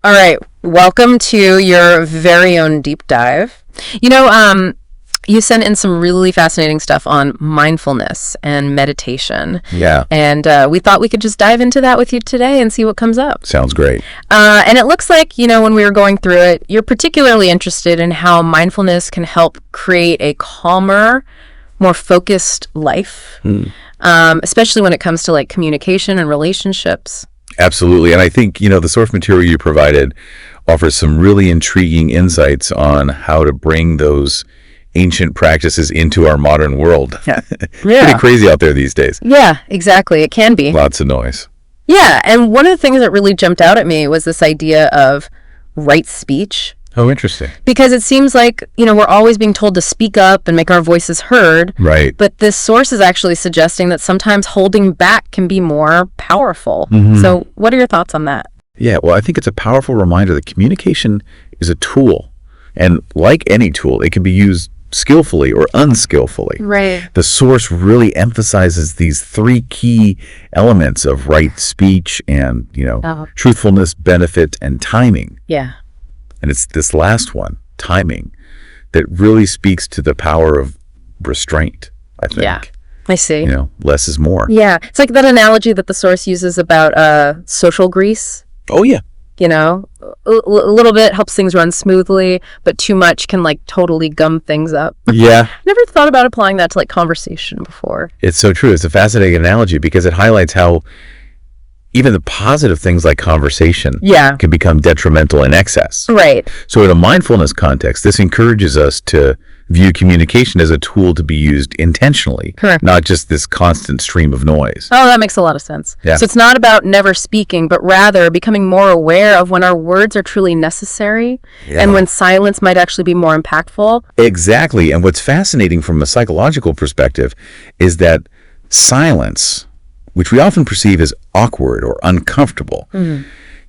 All right, welcome to your very own deep dive. You sent in some really fascinating stuff on mindfulness and meditation. Yeah. And we thought we could just dive into that with you today and see what comes up. Sounds great. And it looks like, when we were going through it, you're particularly interested in how mindfulness can help create a calmer, more focused life, especially when it comes to like communication and relationships. Absolutely. And I think, the source material you provided offers some really intriguing insights on how to bring those ancient practices into our modern world. Yeah. Pretty crazy out there these days. Yeah, exactly. It can be. Lots of noise. Yeah. And one of the things that really jumped out at me was this idea of right speech. Oh, interesting. Because it seems like, we're always being told to speak up and make our voices heard. Right. But this source is actually suggesting that sometimes holding back can be more powerful. Mm-hmm. So what are your thoughts on that? Yeah, well, I think it's a powerful reminder that communication is a tool. And like any tool, it can be used skillfully or unskillfully. Right. The source really emphasizes these three key elements of right speech and, truthfulness, benefit, and timing. Yeah. And it's this last one, timing, that really speaks to the power of restraint, I think. Yeah, I see. Less is more. Yeah. It's like that analogy that the source uses about social grease. Oh, yeah. A little bit helps things run smoothly, but too much can like totally gum things up. Yeah. Never thought about applying that to like conversation before. It's so true. It's a fascinating analogy because it highlights how even the positive things like conversation can become detrimental in excess. Right. So in a mindfulness context, this encourages us to view communication as a tool to be used intentionally, Correct. Not just this constant stream of noise. Oh, that makes a lot of sense. Yeah. So it's not about never speaking, but rather becoming more aware of when our words are truly necessary and when silence might actually be more impactful. Exactly. And what's fascinating from a psychological perspective is that silence, which we often perceive as awkward or uncomfortable,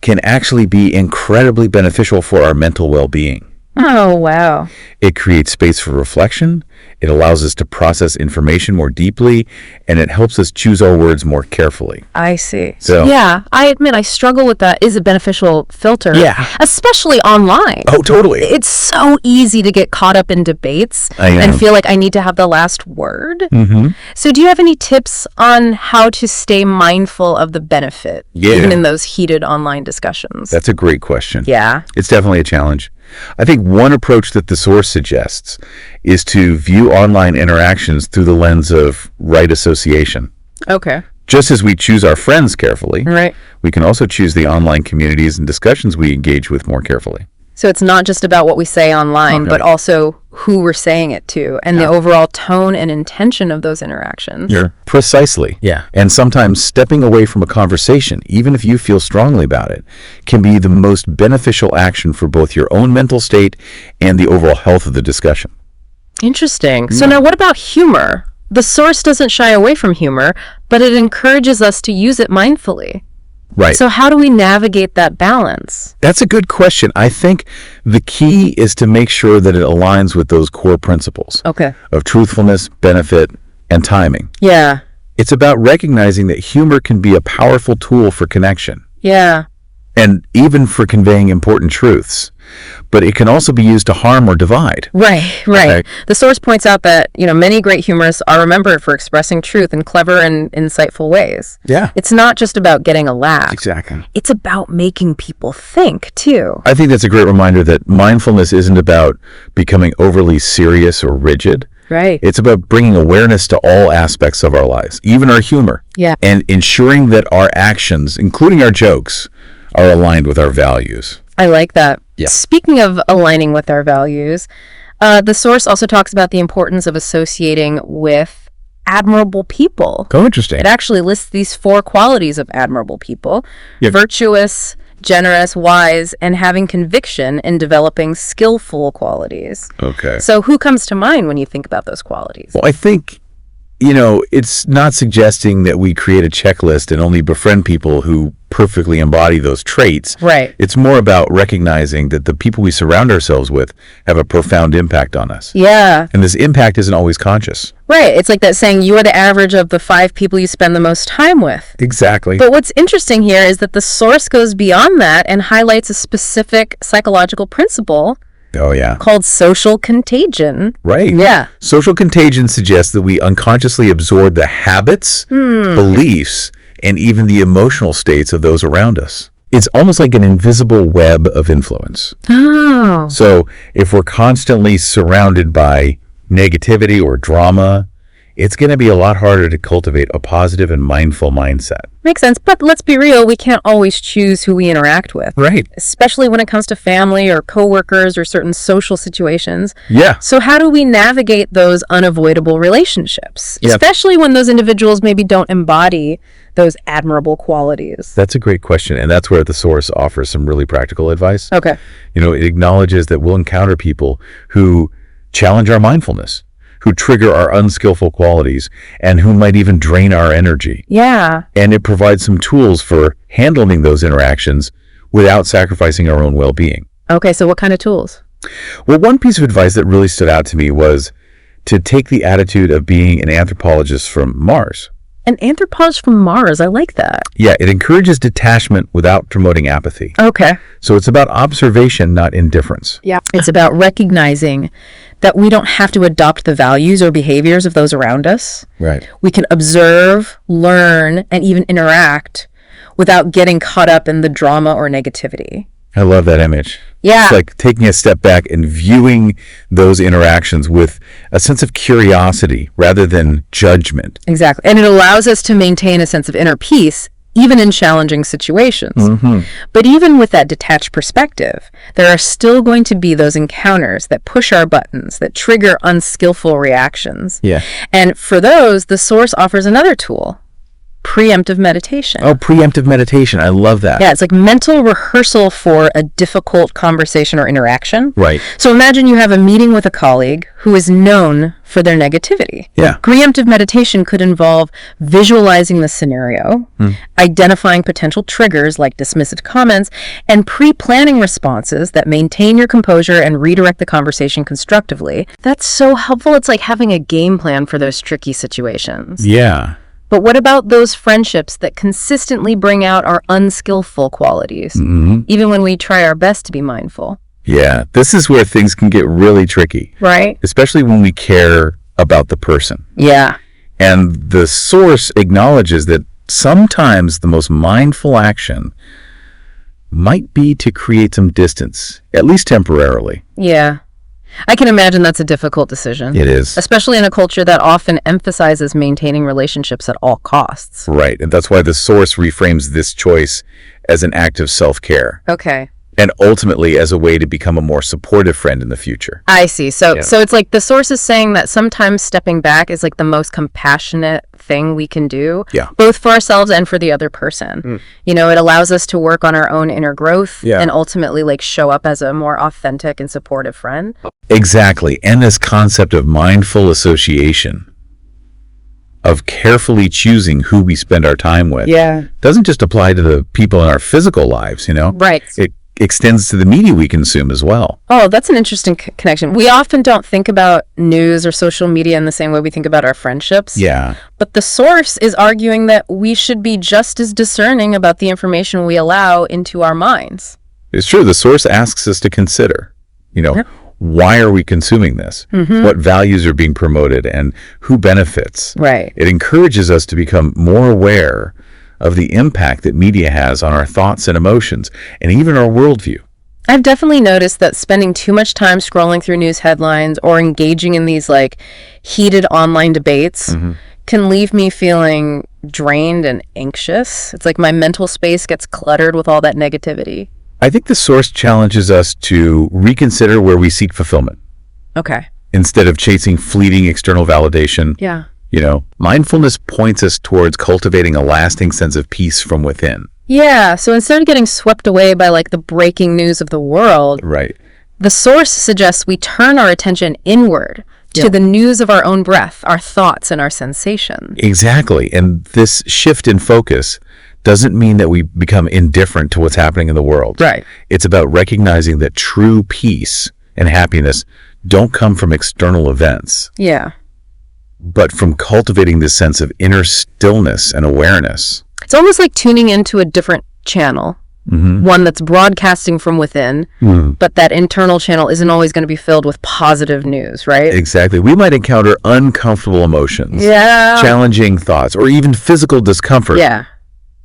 can actually be incredibly beneficial for our mental well-being. Oh, wow. It creates space for reflection, it allows us to process information more deeply, and it helps us choose our words more carefully. I see. So, yeah, I admit I struggle with that. Is a beneficial filter. Yeah. Especially online. Oh, totally. It's so easy to get caught up in debates and feel like I need to have the last word. Mm-hmm. So do you have any tips on how to stay mindful of the benefit, even in those heated online discussions? That's a great question. Yeah. It's definitely a challenge. I think one approach that the source suggests is to view online interactions through the lens of right association. Okay. Just as we choose our friends carefully, right, we can also choose the online communities and discussions we engage with more carefully. So it's not just about what we say online, but also who we're saying it to and the overall tone and intention of those interactions. Precisely. Yeah. And sometimes stepping away from a conversation, even if you feel strongly about it, can be the most beneficial action for both your own mental state and the overall health of the discussion. Interesting. So now what about humor? The source doesn't shy away from humor, but it encourages us to use it mindfully. Right. So how do we navigate that balance? That's a good question. I think the key is to make sure that it aligns with those core principles of truthfulness, benefit, and timing. Yeah. It's about recognizing that humor can be a powerful tool for connection. Yeah. And even for conveying important truths. But it can also be used to harm or divide. Right. Okay. The source points out that, many great humorists are remembered for expressing truth in clever and insightful ways. Yeah. It's not just about getting a laugh. Exactly. It's about making people think, too. I think that's a great reminder that mindfulness isn't about becoming overly serious or rigid. Right. It's about bringing awareness to all aspects of our lives, even our humor. Yeah. And ensuring that our actions, including our jokes, are aligned with our values. I like that. Yeah. Speaking of aligning with our values, the source also talks about the importance of associating with admirable people. Oh, interesting. It actually lists these 4 qualities of admirable people: Yeah. virtuous, generous, wise, and having conviction in developing skillful qualities. Okay. So who comes to mind when you think about those qualities? Well, I think It's not suggesting that we create a checklist and only befriend people who perfectly embody those traits. Right. It's more about recognizing that the people we surround ourselves with have a profound impact on us. Yeah. And this impact isn't always conscious. Right. It's like that saying, you are the average of the 5 people you spend the most time with. Exactly. But what's interesting here is that the source goes beyond that and highlights a specific psychological principle called social contagion. Right. Yeah. Social contagion suggests that we unconsciously absorb the habits, beliefs, and even the emotional states of those around us. It's almost like an invisible web of influence. Oh. So if we're constantly surrounded by negativity or drama, it's going to be a lot harder to cultivate a positive and mindful mindset. Makes sense. But let's be real, we can't always choose who we interact with. Right. Especially when it comes to family or coworkers or certain social situations. Yeah. So how do we navigate those unavoidable relationships? Yeah. Especially when those individuals maybe don't embody those admirable qualities. That's a great question. And that's where the source offers some really practical advice. Okay. It acknowledges that we'll encounter people who challenge our mindfulness, who trigger our unskillful qualities, and who might even drain our energy. Yeah. And it provides some tools for handling those interactions without sacrificing our own well-being. Okay, so what kind of tools? Well, one piece of advice that really stood out to me was to take the attitude of being an anthropologist from Mars. An anthropologist from Mars, I like that. Yeah, it encourages detachment without promoting apathy. Okay. So it's about observation, not indifference. Yeah. It's about recognizing that we don't have to adopt the values or behaviors of those around us. Right. We can observe, learn, and even interact without getting caught up in the drama or negativity. I love that image. Yeah. It's like taking a step back and viewing those interactions with a sense of curiosity rather than judgment. Exactly. And it allows us to maintain a sense of inner peace, even in challenging situations. Mm-hmm. But even with that detached perspective, there are still going to be those encounters that push our buttons, that trigger unskillful reactions. Yeah. And for those, the source offers another tool. Preemptive meditation. Oh, preemptive meditation. I love that. Yeah, it's like mental rehearsal for a difficult conversation or interaction. Right. So imagine you have a meeting with a colleague who is known for their negativity. Yeah. Preemptive meditation could involve visualizing the scenario, identifying potential triggers like dismissive comments, and pre-planning responses that maintain your composure and redirect the conversation constructively. That's so helpful. It's like having a game plan for those tricky situations. Yeah. But what about those friendships that consistently bring out our unskillful qualities, even when we try our best to be mindful? Yeah. This is where things can get really tricky. Right. Especially when we care about the person. Yeah. And the source acknowledges that sometimes the most mindful action might be to create some distance, at least temporarily. Yeah. I can imagine that's a difficult decision. It is. Especially in a culture that often emphasizes maintaining relationships at all costs. Right. And that's why the source reframes this choice as an act of self-care. Okay. And ultimately as a way to become a more supportive friend in the future. I see. So it's like the source is saying that sometimes stepping back is like the most compassionate thing we can do, both for ourselves and for the other person. It allows us to work on our own inner growth and ultimately like show up as a more authentic and supportive friend. Exactly. And this concept of mindful association, of carefully choosing who we spend our time with, doesn't just apply to the people in our physical lives, Right. It extends to the media we consume as well. Oh, that's an interesting connection. We often don't think about news or social media in the same way we think about our friendships. Yeah. But the source is arguing that we should be just as discerning about the information we allow into our minds. It's true. The source asks us to consider, why are we consuming this? What values are being promoted and who benefits? Right. It encourages us to become more aware of the impact that media has on our thoughts and emotions, and even our worldview. I've definitely noticed that spending too much time scrolling through news headlines or engaging in these like heated online debates can leave me feeling drained and anxious. It's like my mental space gets cluttered with all that negativity. I think the source challenges us to reconsider where we seek fulfillment. Okay. Instead of chasing fleeting external validation. Yeah. Mindfulness points us towards cultivating a lasting sense of peace from within. Yeah, so instead of getting swept away by like the breaking news of the world, Right. The source suggests we turn our attention inward to the news of our own breath, our thoughts, and our sensations. Exactly. And this shift in focus doesn't mean that we become indifferent to what's happening in the world. Right. It's about recognizing that true peace and happiness don't come from external events, Yeah. but from cultivating this sense of inner stillness and awareness. It's almost like tuning into a different channel, one that's broadcasting from within, but that internal channel isn't always going to be filled with positive news, right? Exactly. We might encounter uncomfortable emotions, challenging thoughts, or even physical discomfort. Yeah.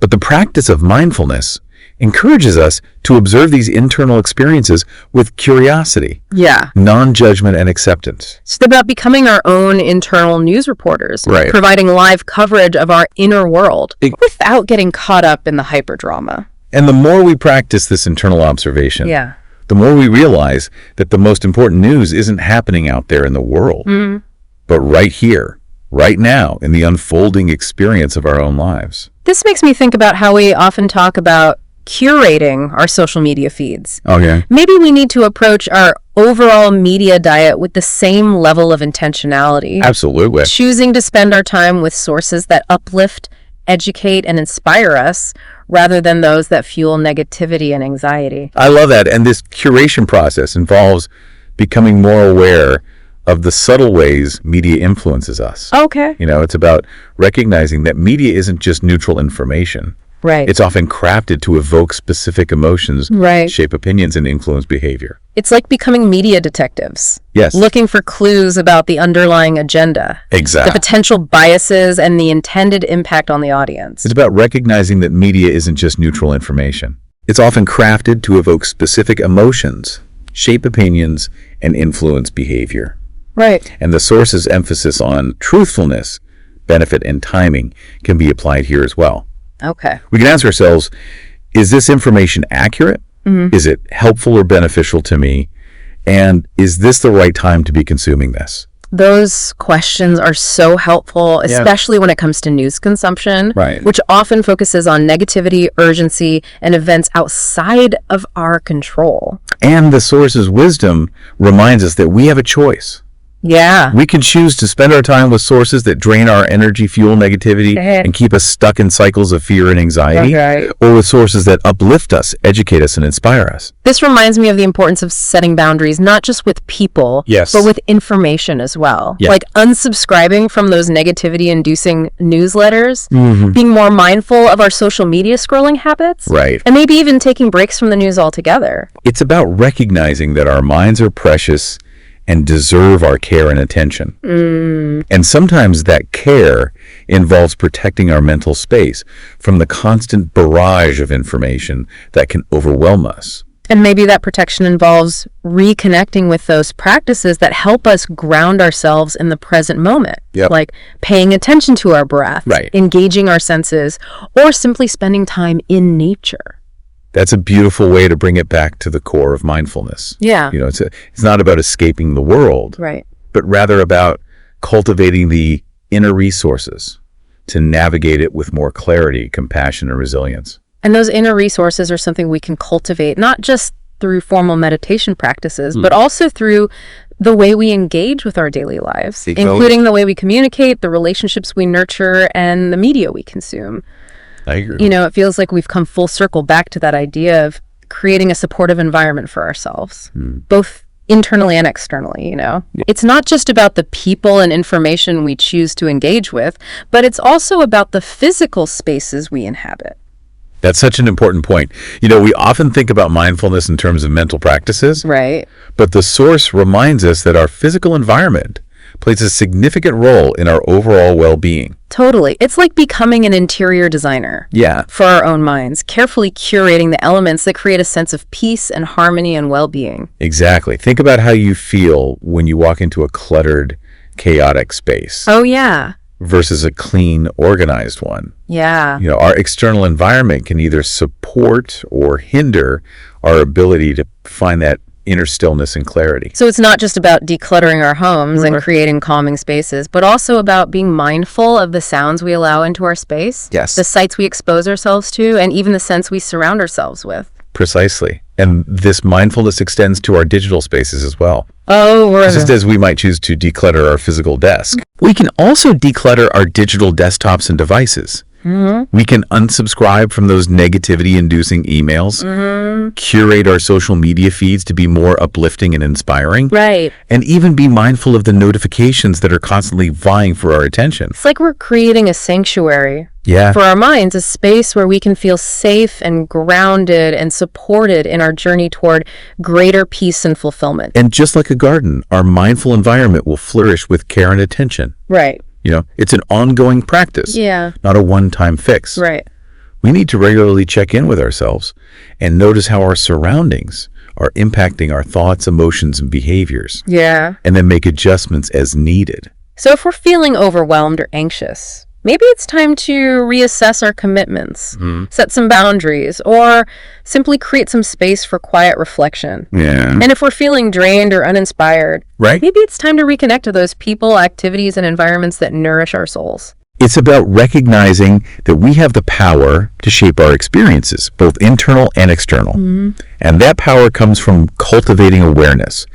But the practice of mindfulness encourages us to observe these internal experiences with curiosity, Yeah. non-judgment, and acceptance. It's about becoming our own internal news reporters, Right. providing live coverage of our inner world without getting caught up in the hyperdrama. And the more we practice this internal observation, Yeah. the more we realize that the most important news isn't happening out there in the world, but right here, right now, in the unfolding experience of our own lives. This makes me think about how we often talk about curating our social media feeds. Okay. Maybe we need to approach our overall media diet with the same level of intentionality. Absolutely. Choosing to spend our time with sources that uplift, educate, and inspire us, rather than those that fuel negativity and anxiety. I love that. And this curation process involves becoming more aware of the subtle ways media influences us. Okay. You know, it's about recognizing that media isn't just neutral information. Right. It's often crafted to evoke specific emotions, Right. shape opinions, and influence behavior. It's like becoming media detectives. Yes. Looking for clues about the underlying agenda, the Exactly. potential biases, and the intended impact on the audience. It's about recognizing that media isn't just neutral information. It's often crafted to evoke specific emotions, shape opinions, and influence behavior. Right. And the source's emphasis on truthfulness, benefit, and timing can be applied here as well. Okay. We can ask ourselves, is this information accurate? Is it helpful or beneficial to me? And is this the right time to be consuming this? Those questions are so helpful, especially when it comes to news consumption, Right. which often focuses on negativity, urgency, and events outside of our control. And the source's wisdom reminds us that we have a choice. Yeah. We can choose to spend our time with sources that drain our energy, fuel negativity, and keep us stuck in cycles of fear and anxiety, Okay. or with sources that uplift us, educate us, and inspire us. This reminds me of the importance of setting boundaries, not just with people, Yes. but with information as well. Yeah. Like unsubscribing from those negativity-inducing newsletters, being more mindful of our social media scrolling habits, Right. and maybe even taking breaks from the news altogether. It's about recognizing that our minds are precious and deserve our care and attention. And sometimes that care involves protecting our mental space from the constant barrage of information that can overwhelm us. And maybe that protection involves reconnecting with those practices that help us ground ourselves in the present moment, Yep. like paying attention to our breath, Right. engaging our senses, or simply spending time in nature. That's a beautiful way to bring it back to the core of mindfulness. Yeah. You know, it's not about escaping the world, Right. but rather about cultivating the inner resources to navigate it with more clarity, compassion, and resilience. And those inner resources are something we can cultivate, not just through formal meditation practices, but also through the way we engage with our daily lives, including the way we communicate, the relationships we nurture, and the media we consume. I agree. You know, it feels like we've come full circle back to that idea of creating a supportive environment for ourselves, both internally and externally, you know. It's not just about the people and information we choose to engage with, but it's also about the physical spaces we inhabit. That's such an important point. You know, we often think about mindfulness in terms of mental practices, Right. but the source reminds us that our physical environment plays a significant role in our overall well-being. Totally. It's like becoming an interior designer Yeah. for our own minds, carefully curating the elements that create a sense of peace and harmony and well-being. Exactly. Think about how you feel when you walk into a cluttered, chaotic space Oh, yeah. versus a clean, organized one. Yeah. You know, our external environment can either support or hinder our ability to find that inner stillness and clarity. So it's not just about decluttering our homes and creating calming spaces, but also about being mindful of the sounds we allow into our space, Yes. the sights we expose ourselves to, and even the scents we surround ourselves with. Precisely. And this mindfulness extends to our digital spaces as well. Oh, Just as we might choose to declutter our physical desk, we can also declutter our digital desktops and devices. We can unsubscribe from those negativity-inducing emails, curate our social media feeds to be more uplifting and inspiring, right. and even be mindful of the notifications that are constantly vying for our attention. It's like we're creating a sanctuary for our minds, a space where we can feel safe and grounded and supported in our journey toward greater peace and fulfillment. And just like a garden, our mindful environment will flourish with care and attention. Right. It's an ongoing practice, not a one-time fix. Right. We need to regularly check in with ourselves and notice how our surroundings are impacting our thoughts, emotions, and behaviors. Yeah. And then make adjustments as needed. So if we're feeling overwhelmed or anxious, maybe it's time to reassess our commitments, set some boundaries, or simply create some space for quiet reflection. Yeah. And if we're feeling drained or uninspired, maybe it's time to reconnect to those people, activities, and environments that nourish our souls. It's about recognizing that we have the power to shape our experiences, both internal and external. And that power comes from cultivating awareness,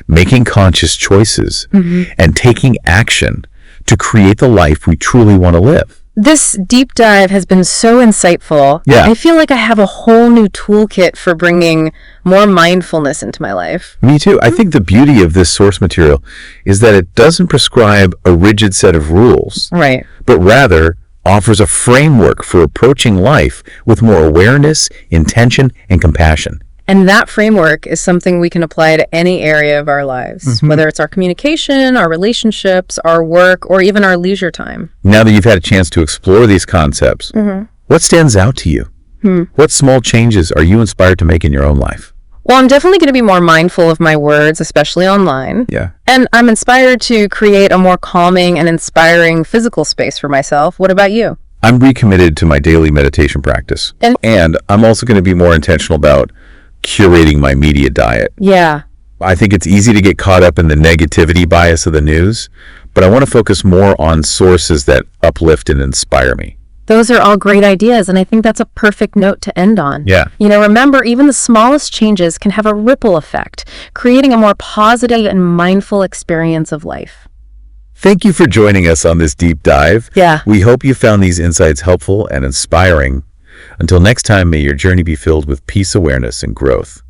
making conscious choices, and taking action to create the life we truly want to live. This deep dive has been so insightful. Yeah. I feel like I have a whole new toolkit for bringing more mindfulness into my life. Me too. I think the beauty of this source material is that it doesn't prescribe a rigid set of rules, Right. but rather offers a framework for approaching life with more awareness, intention, and compassion. And that framework is something we can apply to any area of our lives, whether it's our communication, our relationships, our work, or even our leisure time. Now that you've had a chance to explore these concepts, what stands out to you? What small changes are you inspired to make in your own life? Well, I'm definitely going to be more mindful of my words, especially online. Yeah. And I'm inspired to create a more calming and inspiring physical space for myself. What about you? I'm recommitted to my daily meditation practice. And I'm also going to be more intentional about curating my media diet. Yeah. I think it's easy to get caught up in the negativity bias of the news, but I want to focus more on sources that uplift and inspire me. Those are all great ideas, and I think that's a perfect note to end on. Yeah. Remember, even the smallest changes can have a ripple effect, creating a more positive and mindful experience of life. Thank you for joining us on this deep dive. Yeah. We hope you found these insights helpful and inspiring. Until next time, may your journey be filled with peace, awareness, and growth.